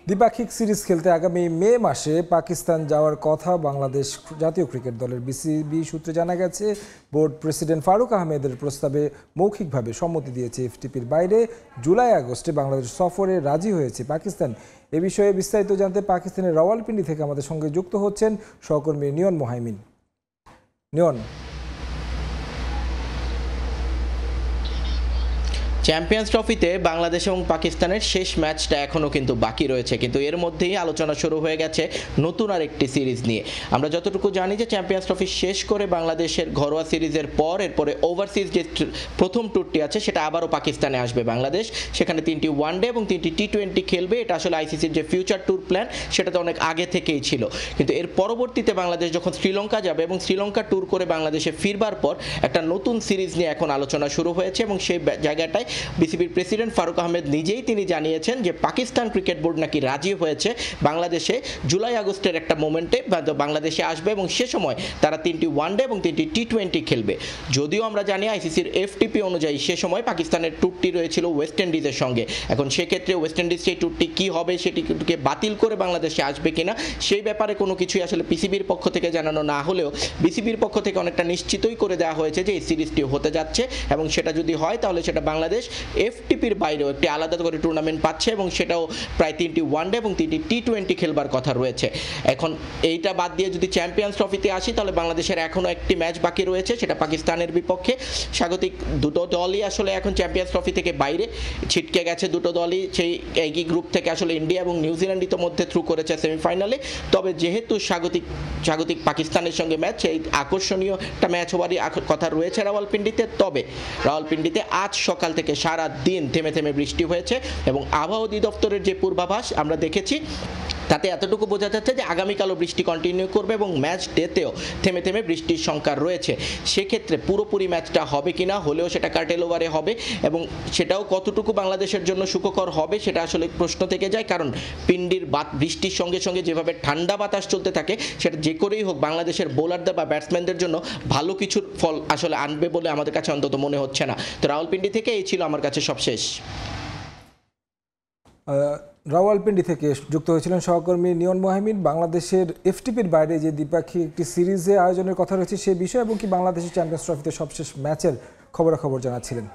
দ্বিপাক্ষিক সিরিজ খেলতে আগামী মে মাসে পাকিস্তান যাওয়ার কথা বাংলাদেশ জাতীয় ক্রিকেট দলের বিসিবি সূত্রে জানা গেছে। বোর্ড প্রেসিডেন্ট ফারুক আহমেদের প্রস্তাবে মৌখিকভাবে সম্মতি দিয়েছে। এফটিপির বাইরে জুলাই-আগস্টে বাংলাদেশ সফরে রাজি হয়েছে পাকিস্তান। এ বিষয়ে বিস্তারিত জানতে পাকিস্তানের রাওয়ালপিন্ডি থেকে আমাদের সঙ্গে যুক্ত হচ্ছেন সহকর্মী নিয়ন মোহাইমিন। নিয়ন, চ্যাম্পিয়ন্স ট্রফিতে বাংলাদেশ এবং পাকিস্তানের শেষ ম্যাচটা এখনও কিন্তু বাকি রয়েছে, কিন্তু এর মধ্যেই আলোচনা শুরু হয়ে গেছে নতুন আরেকটি সিরিজ নিয়ে। আমরা যতটুকু জানি যে চ্যাম্পিয়ন্স ট্রফি শেষ করে বাংলাদেশের ঘরোয়া সিরিজের পর এরপরে ওভারসিজ যে প্রথম ট্যুরটি আছে সেটা আবারও পাকিস্তানে আসবে বাংলাদেশ। সেখানে 3টি ওয়ানডে এবং 3টি টি20 খেলবে। এটা আসলে আইসিসির যে ফিউচার ট্যুর প্ল্যান সেটা তো অনেক আগে থেকেই ছিল, কিন্তু এর পরবর্তীতে বাংলাদেশ যখন শ্রীলঙ্কা যাবে এবং শ্রীলঙ্কা ট্যুর করে বাংলাদেশে ফিরবার পর একটা নতুন সিরিজ নিয়ে এখন আলোচনা শুরু হয়েছে। এবং সেই জায়গাটায় বিসিবির প্রেসিডেন্ট ফারুক আহমেদ নিজেই তিনি জানিয়েছেন যে পাকিস্তান ক্রিকেট বোর্ড নাকি রাজি হয়েছে বাংলাদেশে জুলাই-আগস্টের একটা মোমেন্টে বাংলাদেশে আসবে এবং সে সময় তারা 3টি ওয়ানডে এবং 3টি টি20 খেলবে। যদিও আমরা জানি আইসিসির এফটিপি অনুযায়ী সে সময় পাকিস্তানের ট্যুরটি রয়েছিল ওয়েস্ট ইন্ডিজের সঙ্গে। এখন সেক্ষেত্রে ওয়েস্ট ইন্ডিজ সেই ট্যুরটি কী হবে, সেটিকে বাতিল করে বাংলাদেশে আসবে কিনা সেই ব্যাপারে কোনো কিছুই আসলে পিসিবির পক্ষ থেকে জানানো না হলেও বিসিবির পক্ষ থেকে অনেকটা নিশ্চিতই করে দেওয়া হয়েছে যে এই সিরিজটি হতে যাচ্ছে এবং সেটা যদি হয় তাহলে সেটা বাংলাদেশ এফটিপির বাইরেও একটি আলাদা করে টুর্নামেন্ট পাচ্ছে এবং সেটাও প্রায় 3টি ওয়ানডে এবং 3টি টি20 খেলবার কথা রয়েছে। এখন এইটা বাদ দিয়ে যদি চ্যাম্পিয়ন্স ট্রফিতে আসি তাহলে বাংলাদেশের এখনও একটি ম্যাচ বাকি রয়েছে, সেটা পাকিস্তানের বিপক্ষে। স্বাগতিক দুটো দলই আসলে এখন চ্যাম্পিয়ন্স ট্রফি থেকে বাইরে ছিটকে গেছে। দুটো দলই সেই একই গ্রুপ থেকে আসলে ইন্ডিয়া এবং নিউজিল্যান্ড ইতোমধ্যে থ্রু করেছে সেমিফাইনালে। তবে যেহেতু স্বাগতিক পাকিস্তানের সঙ্গে ম্যাচ, এই আকর্ষণীয় একটা ম্যাচ হওয়ারই কথা রয়েছে রাওয়ালপিন্ডিতে। তবে রাওয়ালপিন্ডিতে আজ সকাল থেকে সারা দিন থেমে থেমে বৃষ্টি হয়েছে এবং আবহাওয়া অধিদপ্তরের যে পূর্বাভাস আমরা দেখেছি তাতে এতটুকু বোঝা যাচ্ছে যে আগামীকালও বৃষ্টি কন্টিনিউ করবে এবং ম্যাচ ডেতেও থেমে থেমে বৃষ্টির সংখ্যা রয়েছে। সেক্ষেত্রে পুরোপুরি ম্যাচটা হবে কিনা, হলেও সেটা কার্টেল ওভারে হবে এবং সেটাও কতটুকু বাংলাদেশের জন্য সুখকর হবে সেটা আসলে প্রশ্ন থেকে যায়। কারণ পিন্ডির বৃষ্টির সঙ্গে সঙ্গে যেভাবে ঠান্ডা বাতাস চলতে থাকে সেটা যে করেই হোক বাংলাদেশের বোলারদের বা ব্যাটসম্যানদের জন্য ভালো কিছুর ফল আসলে আনবে বলে আমাদের কাছে অন্তত মনে হচ্ছে না। তো রাওয়ালপিন্ডি থেকে এই ছিল আমার কাছে সবশেষ। রাওয়ালপিন্ডি থেকে যুক্ত হয়েছিলেন সহকর্মী নিয়ন মোহাইমিন। বাংলাদেশের এফটিপির বাইরে যে দ্বিপাক্ষিক একটি সিরিজে আয়োজনের কথা রয়েছে সে বিষয় এবং কি বাংলাদেশের চ্যাম্পিয়ন্স ট্রফিতে সবশেষ ম্যাচের খবরাখবর জানাচ্ছিলেন।